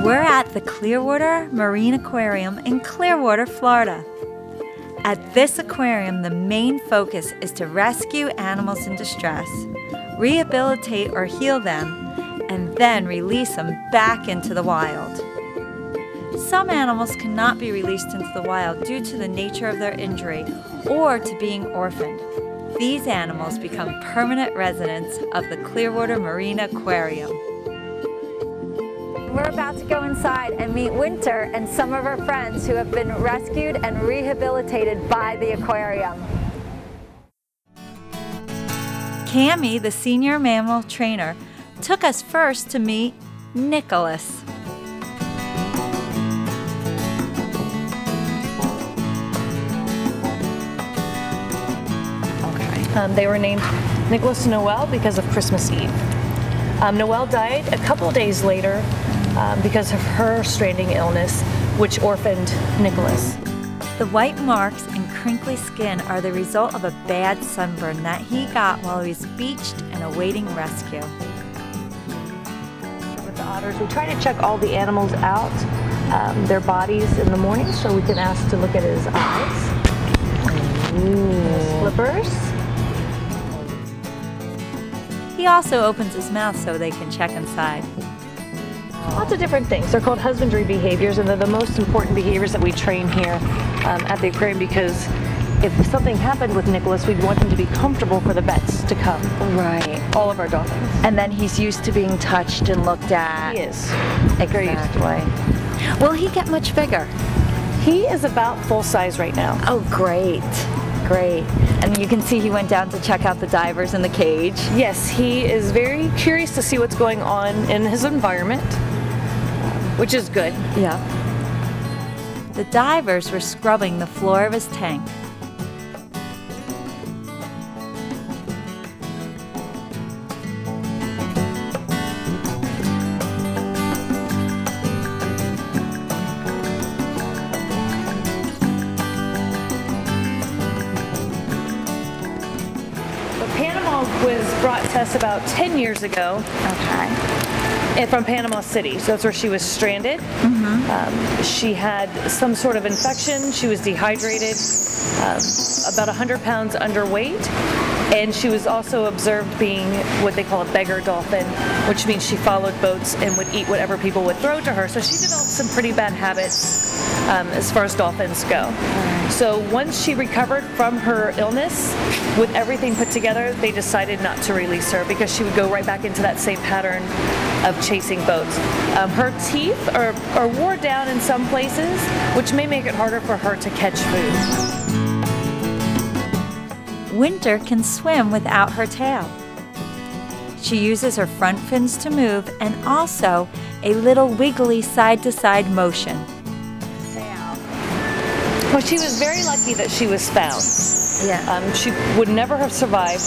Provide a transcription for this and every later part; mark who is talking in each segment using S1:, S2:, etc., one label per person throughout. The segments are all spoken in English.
S1: We're at the Clearwater Marine Aquarium in Clearwater, Florida. At this aquarium, the main focus is to rescue animals in distress, rehabilitate or heal them, and then release them back into the wild. Some animals cannot be released into the wild due to the nature of their injury or to being orphaned. These animals become permanent residents of the Clearwater Marine Aquarium. We're about to go inside and meet Winter and some of her friends who have been rescued and rehabilitated by the aquarium. Cammie, the senior mammal trainer, took us first to meet Nicholas.
S2: They were named Nicholas and Noel because of Christmas Eve. Noel died a couple days later because of her stranding illness, which orphaned Nicholas.
S1: The white marks and crinkly skin are the result of a bad sunburn that he got while he was beached and awaiting rescue.
S2: With the otters, we try to check all the animals out, their bodies in the morning, so we can ask to look at his eyes. His flippers.
S1: He also opens his mouth so they can check inside.
S2: Lots of different things. They're called husbandry behaviors, and they're the most important behaviors that we train here at the aquarium, because if something happened with Nicholas, we'd want him to be comfortable for the vets to come.
S1: Right.
S2: All of our dolphins.
S1: And then he's used to being touched and looked at.
S2: He is.
S1: Exactly. Will he get much bigger?
S2: He is about full size right now.
S1: Oh, great. Great. And you can see he went down to check out the divers in the cage.
S2: Yes, he is very curious to see what's going on in his environment, which is good.
S1: Yeah. The divers were scrubbing the floor of his tank.
S2: Was brought to us about 10 years ago.
S1: Okay.
S2: And from Panama City, so that's where she was stranded. She had some sort of infection, she was dehydrated, about 100 pounds underweight, and she was also observed being what they call a beggar dolphin, which means she followed boats and would eat whatever people would throw to her. So she developed some pretty bad habits as far as dolphins go. So once she recovered from her illness, with everything put together, they decided not to release her because she would go right back into that same pattern of chasing boats. Her teeth are wore down in some places, which may make it harder for her to catch food.
S1: Winter can swim without her tail. She uses her front fins to move and also a little wiggly side-to-side motion.
S2: Well, she was very lucky that she was found.
S1: Yeah.
S2: She would never have survived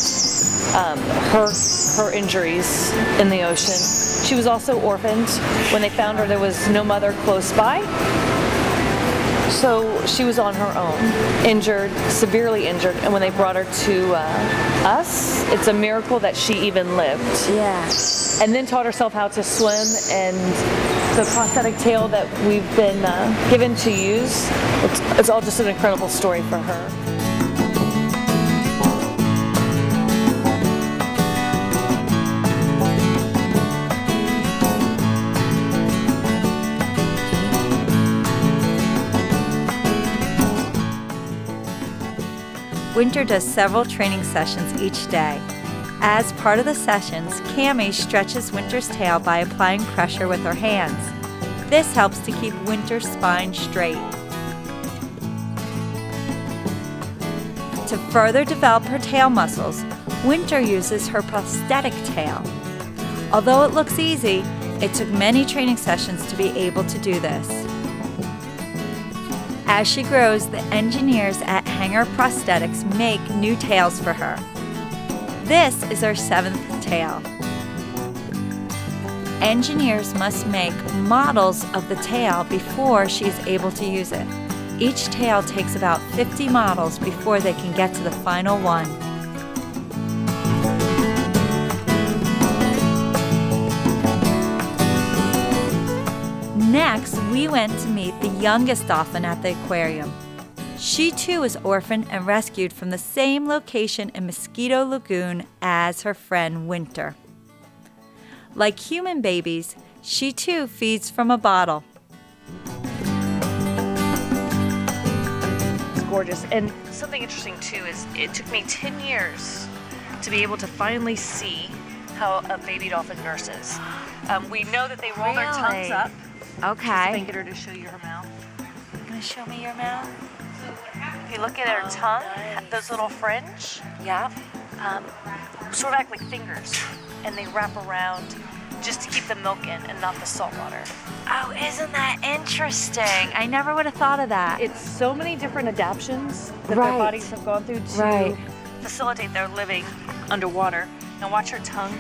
S2: her injuries in the ocean. She was also orphaned. When they found her, there was no mother close by. So she was on her own, injured, severely injured, and when they brought her to us, it's a miracle that she even lived.
S1: Yeah.
S2: And then taught herself how to swim, and the prosthetic tail that we've been given to use, it's all just an incredible story for her.
S1: Winter does several training sessions each day. As part of the sessions, Cammie stretches Winter's tail by applying pressure with her hands. This helps to keep Winter's spine straight. To further develop her tail muscles, Winter uses her prosthetic tail. Although it looks easy, it took many training sessions to be able to do this. As she grows, the engineers at Hanger Prosthetics make new tails for her. This is her 7th tail. Engineers must make models of the tail before she is able to use it. Each tail takes about 50 models before they can get to the final one. Next, we went to meet the youngest dolphin at the aquarium. She too was orphaned and rescued from the same location in Mosquito Lagoon as her friend Winter. Like human babies, she too feeds from a bottle.
S2: It's gorgeous. And something interesting too is it took me 10 years to be able to finally see how a baby dolphin nurses. We know that they roll their tongues up.
S1: Okay.
S2: Just if I can get her to show you her mouth.
S1: You gonna show me your mouth?
S2: If you look at her tongue, those little fringe,
S1: Yeah.
S2: sort of act like fingers, and they wrap around just to keep the milk in and not the salt water.
S1: Oh, isn't that interesting? I never would have thought of that.
S2: It's so many different adaptations that
S1: Right.
S2: their bodies have gone through to
S1: Right.
S2: facilitate their living underwater. Now watch her tongue.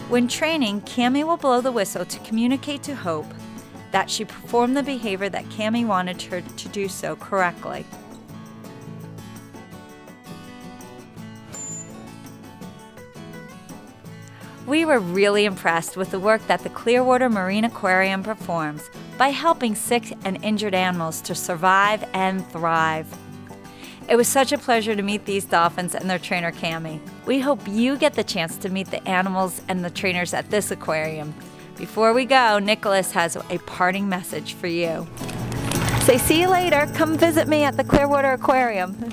S1: When training, Cammie will blow the whistle to communicate to Hope that she performed the behavior that Cammie wanted her to do so correctly. We were really impressed with the work that the Clearwater Marine Aquarium performs by helping sick and injured animals to survive and thrive. It was such a pleasure to meet these dolphins and their trainer, Cammie. We hope you get the chance to meet the animals and the trainers at this aquarium. Before we go, Nicholas has a parting message for you. Say, see you later. Come visit me at the Clearwater Aquarium.